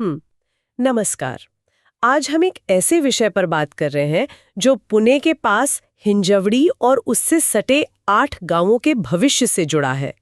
नमस्कार। आज हम एक ऐसे विषय पर बात कर रहे हैं जो पुणे के पास हिंजवड़ी और उससे सटे 8 गांवों के भविष्य से जुड़ा है।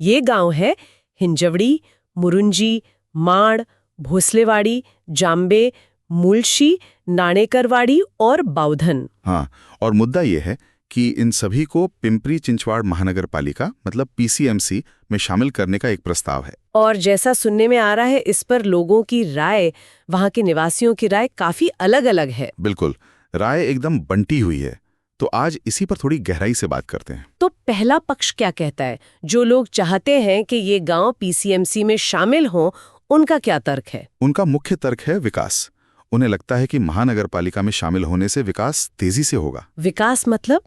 ये गांव है हिंजवड़ी, मुरुंजी, माड़, भोसलेवाड़ी, जाम्बे, मुलशी, नाणेकरवाड़ी और बाउधन। हाँ, और मुद्दा ये है कि इन सभी को पिंपरी चिंचवाड़ महानगर पालिका मतलब पीसीएमसी में शामिल करने का एक प्रस्ताव है। और जैसा सुनने में आ रहा है, इस पर लोगों की राय, वहां के निवासियों की राय काफी अलग-अलग है। बिल्कुल, राय एकदम बंटी हुई है। तो आज इसी पर थोड़ी गहराई से बात करते हैं। तो पहला पक्ष क्या कहता है? जो लोग चाहते हैं कि ये गांव पीसीएमसी में शामिल हों, उनका क्या तर्क है? उनका मुख्य तर्क है विकास। उन्हें लगता है कि महानगर पालिका में शामिल होने से विकास तेजी से होगा। विकास मतलब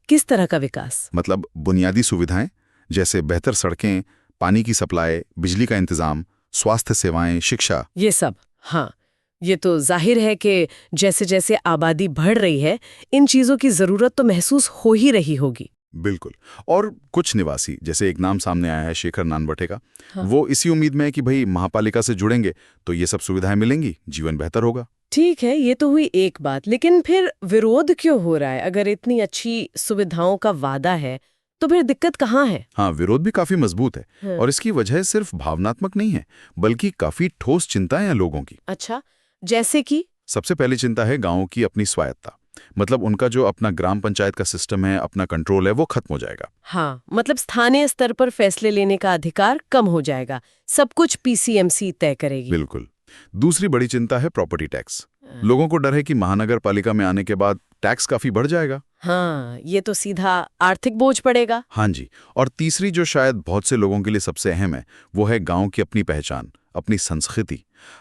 किस तरह का विकास? मतलब बुनियादी सुविधाएं जैसे बेहतर सड़कें, पानी की सप्लाई, बिजली का इंतजाम, स्वास्थ्य सेवाएं, शिक्षा। ये सब। हाँ, ये तो जाहिर है कि जैसे जैसे आबादी बढ़ रही है, इन चीजों की जरूरत तो महसूस हो ही रही होगी। बिल्कुल। और कुछ निवासी, जैसे एक नाम सामने आया है शेखर नानवटे का, हाँ। वो इसी उम्मीद में है कि भाई महापालिका से जुड़ेंगे तो ये सब सुविधाएं मिलेंगी, जीवन बेहतर होगा। ठीक है, ये तो हुई एक बात, लेकिन फिर विरोध क्यों हो रहा है? अगर इतनी अच्छी सुविधाओं का वादा है तो फिर दिक्कत कहाँ है? हाँ, विरोध भी काफी मजबूत है। हाँ। और इसकी वजह सिर्फ भावनात्मक नहीं है, बल्कि काफी ठोस चिंताएं हैं लोगों की। अच्छा, जैसे कि? सबसे पहली चिंता है गांवों की अपनी स्वायत्ता। मतलब उनका जो अपना ग्राम पंचायत का सिस्टम है, अपना कंट्रोल है, वो खत्म हो जाएगा। हाँ, मतलब स्थानीय स्तर पर फैसले लेने का अधिकार कम हो जाएगा, सब कुछ पीसीएमसी तय करेगी। बिल्कुल। दूसरी बड़ी चिंता है प्रॉपर्टी टैक्स। लोगों को डर है कि महानगर पालिका में आने के बाद टैक्स काफी बढ़ जाएगा। हाँ, ये तो सीधा आर्थिक बोझ पड़ेगा। हाँ जी। और तीसरी जो शायद बहुत से लोगों के लिए सबसे अहम है, वो है गांव की अपनी पहचान, अपनी संस्कृति,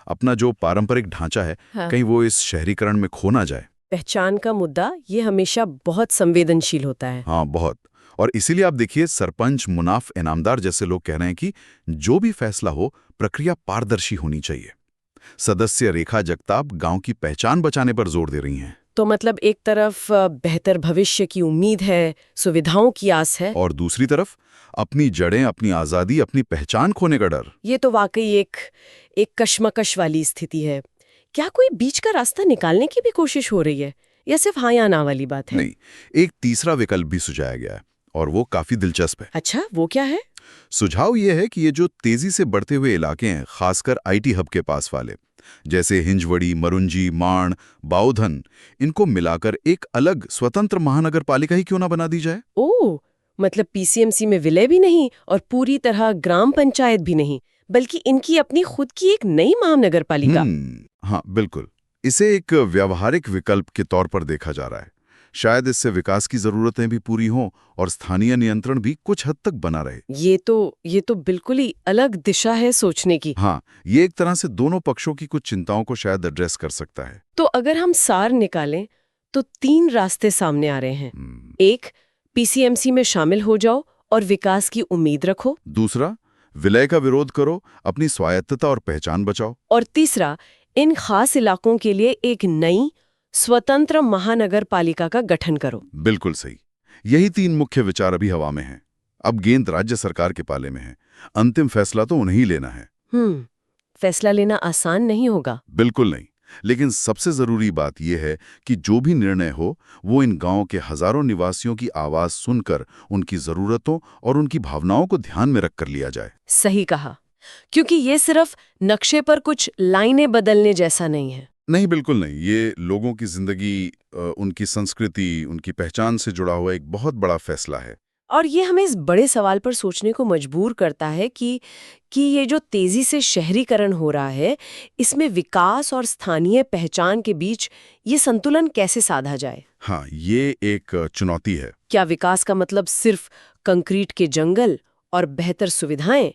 अपना जो पारंपरिक ढांचा है। हाँ। कहीं वो इस शहरीकरण में खो ना जाए। पहचान का मुद्दा ये हमेशा बहुत संवेदनशील होता है। हाँ, बहुत। और इसीलिए आप देखिए, सरपंच, मुनाफ इनामदार जैसे लोग कह रहे हैं कि जो भी फैसला हो, प्रक्रिया पारदर्शी होनी चाहिए। सदस्य रेखा जगताप गांव की पहचान बचाने पर जोर दे रही हैं। तो मतलब एक तरफ बेहतर भविष्य की उम्मीद है, सुविधाओं की आस है, और दूसरी तरफ अपनी जड़ें, अपनी आजादी, अपनी पहचान खोने का डर। ये तो वाकई एक कश्मकश वाली स्थिति है। क्या कोई बीच का रास्ता निकालने की भी कोशिश हो रही है, या सिर्फ हाँ या ना वाली बात है? नहीं, एक तीसरा विकल्प भी सुझाया गया है और वो काफी दिलचस्प है। अच्छा, वो क्या है? सुझाव ये है कि ये जो तेजी से बढ़ते हुए इलाके हैं, खासकर आईटी हब के पास वाले, जैसे हिंजवड़ी, मरुंजी, माण, बाउधन, इनको मिलाकर एक अलग स्वतंत्र महानगर पालिका ही क्यों ना बना दी जाए। ओह, मतलब पीसीएमसी में विलय भी नहीं और पूरी तरह ग्राम पंचायत भी नहीं, बल्कि इनकी अपनी खुद की एक नई महानगर पालिका। हाँ, बिल्कुल। इसे एक व्यावहारिक विकल्प के तौर पर देखा जा रहा है। शायद इससे विकास की जरूरतें भी पूरी हों और स्थानीय नियंत्रण भी कुछ हद तक बना रहे। ये तो बिल्कुल ही अलग दिशा है सोचने की। हाँ, ये एक तरह से दोनों पक्षों की कुछ चिंताओं को शायद एड्रेस कर सकता है। तो अगर हम सार निकालें तो 3 रास्ते सामने आ रहे हैं। एक, पीसीएमसी में शामिल हो जाओ और विकास की उम्मीद रखो। दूसरा, विलय का विरोध करो, अपनी स्वायत्तता और पहचान बचाओ। और तीसरा, इन खास इलाकों के लिए एक नई स्वतंत्र महानगर पालिका का गठन करो। बिल्कुल सही। यही 3 मुख्य विचार अभी हवा में हैं। अब गेंद राज्य सरकार के पाले में है। अंतिम फैसला तो उन्हें ही लेना है। फैसला लेना आसान नहीं होगा। बिल्कुल नहीं। लेकिन सबसे जरूरी बात यह है कि जो भी निर्णय हो, वो इन गांवों के हजारों निवासियों की आवाज सुनकर उनकी जरूरतों और उनकी भावनाओं को ध्यान में रखकर लिया जाए। सही कहा, क्योंकि ये सिर्फ नक्शे पर कुछ लाइनें बदलने जैसा नहीं है। नहीं, बिल्कुल नहीं। ये लोगों की जिंदगी, उनकी संस्कृति, उनकी पहचान से जुड़ा हुआ एक बहुत बड़ा फैसला है। और ये हमें इस बड़े सवाल पर सोचने को मजबूर करता है कि ये जो तेजी से शहरीकरण हो रहा है, इसमें विकास और स्थानीय पहचान के बीच ये संतुलन कैसे साधा जाए। हाँ, ये एक चुनौती है। क्या विकास का मतलब सिर्फ कंक्रीट के जंगल और बेहतर सुविधाएं,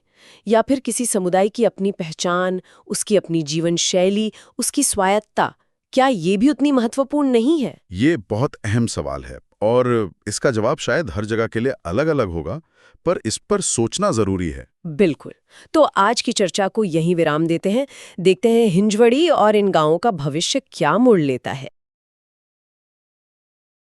या फिर किसी समुदाय की अपनी पहचान, उसकी अपनी जीवन शैली, उसकी स्वायत्ता, क्या ये भी उतनी महत्वपूर्ण नहीं है? ये बहुत अहम सवाल है और इसका जवाब शायद हर जगह के लिए अलग-अलग होगा, पर इस पर सोचना जरूरी है। बिल्कुल। तो आज की चर्चा को यहीं विराम देते हैं। देखते हैं हिंजवड़ी और इन गांवों का भविष्य क्या मोड़ लेता है।